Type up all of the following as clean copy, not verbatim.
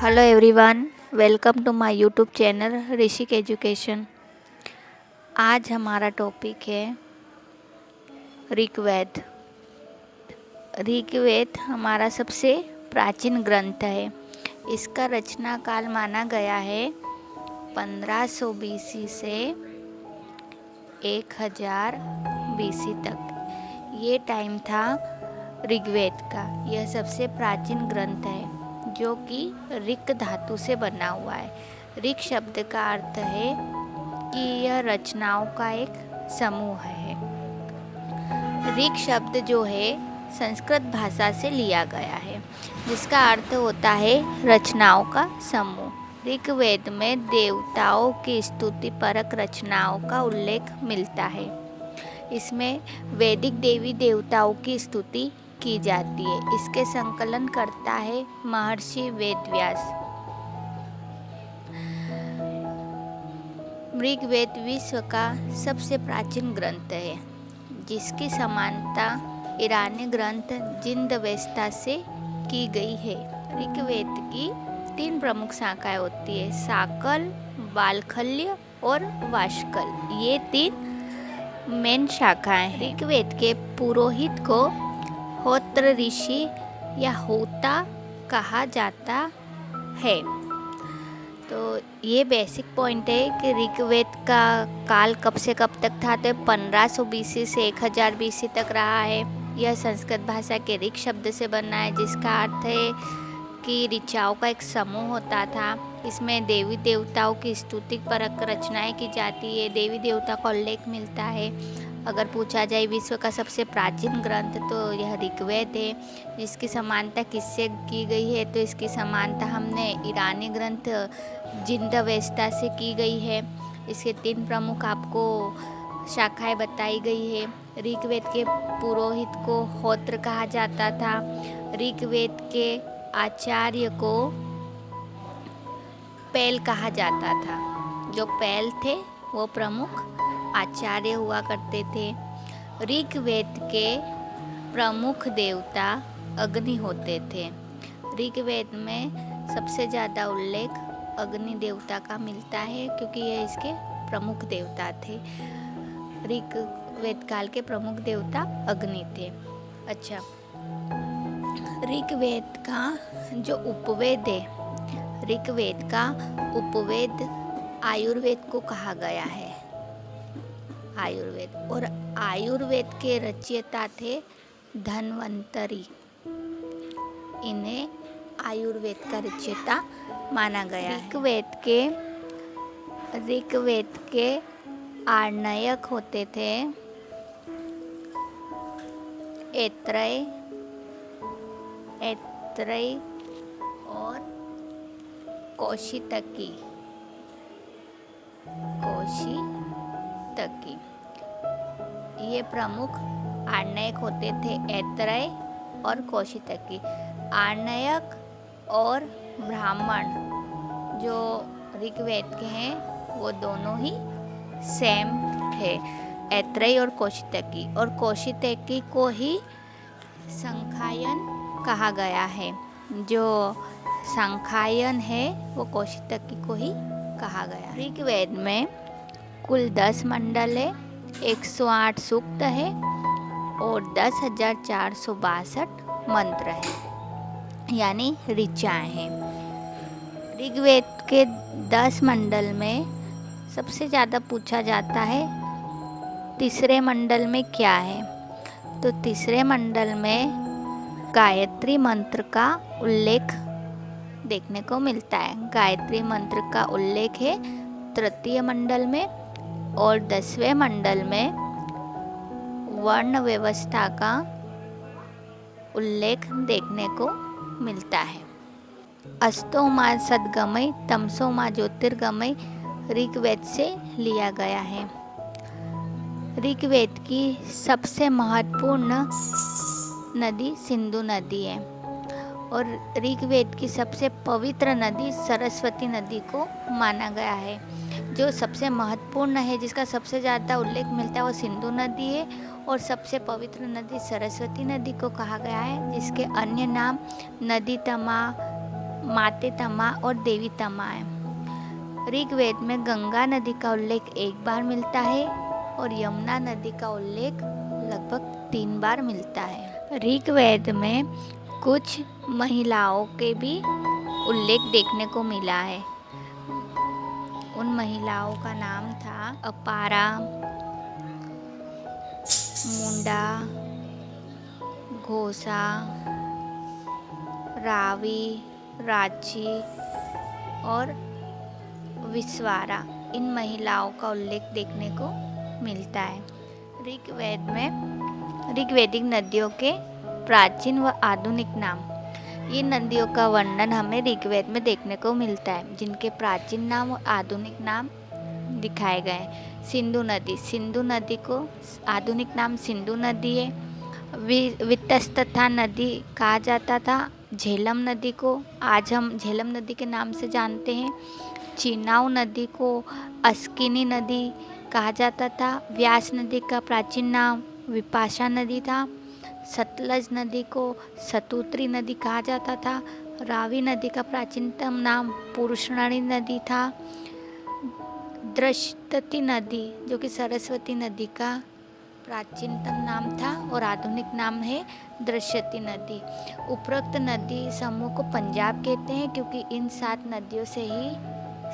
Hello everyone, welcome to my YouTube channel Rishik education. आज हमारा topic है ऋग्वेद। ऋग्वेद हमारा सबसे प्राचीन ग्रंथ है। इसका रचना काल माना गया है 1500 BC से 1000 BC तक। ये टाइम था ऋग्वेद का। यह सबसे प्राचीन ग्रंथ है जो कि ऋक धातु से बना हुआ है। ऋक शब्द का अर्थ है कि यह रचनाओं का एक समूह है। ऋक शब्द जो है संस्कृत भाषा से लिया गया है, जिसका अर्थ होता है रचनाओं का समूह। ऋग्वेद में देवताओं की स्तुति परक रचनाओं का उल्लेख मिलता है। इसमें वैदिक देवी देवताओं की स्तुति की जाती है। इसके संकलन करता है महर्षि वेदव्यास। ऋग्वेद विश्व का सबसे प्राचीन ग्रंथ है, जिसकी समानता ईरानी ग्रंथ जिंदवेस्ता से की गई है। ऋग्वेद की 3 प्रमुख शाखाएं होती है, शाकल, वाल्खल्य और वाष्कल। ये 3 मेन शाखाएं हैं। ऋग्वेद के पुरोहित को होत्र ऋषि या होता कहा जाता है। तो ये बेसिक पॉइंट है कि ऋग्वेद का काल कब से कब तक था। तो 1500 BC से 1000 BC तक रहा है। यह संस्कृत भाषा के ऋक शब्द से बना है, जिसका अर्थ है कि ऋचाओं का एक समूह होता था। इसमें देवी देवताओं की स्तुति परक रचनाएं की जाती है। देवी देवता का उल्लेख मिलता है। अगर पूछा जाए विश्व का सबसे प्राचीन ग्रंथ तो यह ऋग्वेद है। जिसकी समानता किससे की गई है, तो इसकी समानता हमने ईरानी ग्रंथ जिंदवेस्ता से की गई है। इसके 3 प्रमुख आपको शाखाएं बताई गई है। ऋग्वेद के पुरोहित को होत्र कहा जाता था। ऋग्वेद के आचार्य को पैल कहा जाता था। जो पैल थे वो प्रमुख आचार्य हुआ करते थे। ऋग्वेद के प्रमुख देवता अग्नि होते थे। ऋग्वेद में सबसे ज़्यादा उल्लेख अग्नि देवता का मिलता है, क्योंकि ये इसके प्रमुख देवता थे। ऋग्वेद काल के प्रमुख देवता अग्नि थे। अच्छा, ऋग्वेद का जो उपवेद है, ऋग्वेद का उपवेद आयुर्वेद को कहा गया है। आयुर्वेद और आयुर्वेद के रचयिता थे धन्वंतरी। इन्हें आयुर्वेद का रचयिता माना गया है। ऋग्वेद के आर्णयक होते थे ऐत्रेय और कौशितकी। ये प्रमुख आर्णयक होते थे, ऐत्रेय और कौशितकी। आर्णयक और ब्राह्मण जो ऋग्वेद के हैं वो दोनों ही सेम थे, ऐत्रेय और कौशितकी। और कौशितकी को ही संख्यायन कहा गया है। जो संख्यायन है वो कौशितकी को ही कहा गया। ऋग्वेद में कुल 10 मंडल है, 108 सूक्त है और 10,462 मंत्र है, यानी ऋचाएँ हैं। ऋग्वेद के 10 मंडल में सबसे ज़्यादा पूछा जाता है तीसरे मंडल में क्या है। तो तीसरे मंडल में गायत्री मंत्र का उल्लेख देखने को मिलता है। गायत्री मंत्र का उल्लेख है तृतीय मंडल में, और 10वें मंडल में वर्ण व्यवस्था का उल्लेख देखने को मिलता है। अस्तो मा सद्गमय तमसो मा ज्योतिर्गमय ऋग्वेद से लिया गया है। ऋग्वेद की सबसे महत्वपूर्ण नदी सिंधु नदी है, और ऋग्वेद की सबसे पवित्र नदी सरस्वती नदी को माना गया है। जो सबसे महत्वपूर्ण है, जिसका सबसे ज़्यादा उल्लेख मिलता है, वो सिंधु नदी है, और सबसे पवित्र नदी सरस्वती नदी को कहा गया है, जिसके अन्य नाम नदी तमा, माते तमा और देवी तमा है। ऋग्वेद में गंगा नदी का उल्लेख 1 बार मिलता है और यमुना नदी का उल्लेख लगभग 3 बार मिलता है। ऋग्वेद में कुछ महिलाओं के भी उल्लेख देखने को मिला है। उन महिलाओं का नाम था अपारा, मुंडा, घोषा, रावी, राची और विश्वारा। इन महिलाओं का उल्लेख देखने को मिलता है। ऋग्वेद में ऋग्वैदिक नदियों के प्राचीन व आधुनिक नाम। ये नदियों का वर्णन हमें ऋग्वेद में देखने को मिलता है, जिनके प्राचीन नाम और आधुनिक नाम दिखाए गए हैं। सिंधु नदी को आधुनिक नाम सिंधु नदी है। वितस्तथा नदी कहा जाता था। झेलम नदी को आज हम झेलम नदी के नाम से जानते हैं। चिनाव नदी को अस्किनी नदी कहा जाता था। व्यास नदी का प्राचीन नाम विपाशा नदी था। सतलज नदी को सतुत्री नदी कहा जाता था। रावी नदी का प्राचीनतम नाम पुरुषराणी नदी था। दृष्टति नदी जो कि सरस्वती नदी का प्राचीनतम नाम था और आधुनिक नाम है दृश्यति नदी। उपरोक्त नदी समूह को पंजाब कहते हैं, क्योंकि इन 7 नदियों से ही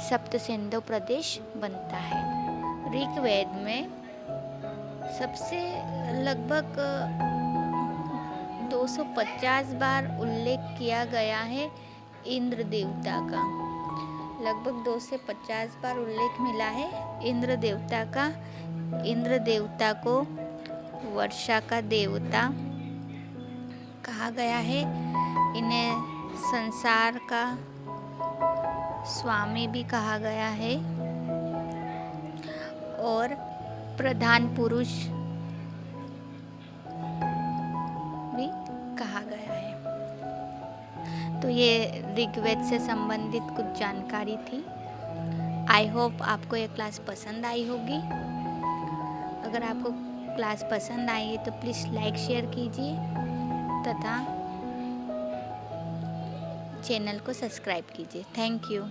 सप्त सिंधु प्रदेश बनता है। ऋग्वेद में सबसे लगभग 250 बार उल्लेख किया गया है इंद्र देवता का। लगभग 2 से 50 बार उल्लेख मिला है इंद्र देवता का। इंद्र देवता को वर्षा का देवता कहा गया है। इन्हें संसार का स्वामी भी कहा गया है और प्रधान पुरुष भी कहा गया है। तो ये ऋग्वेद से संबंधित कुछ जानकारी थी। आई होप आपको ये क्लास पसंद आई होगी। अगर आपको क्लास पसंद आई है तो प्लीज़ लाइक शेयर कीजिए तथा चैनल को सब्सक्राइब कीजिए। Thank you.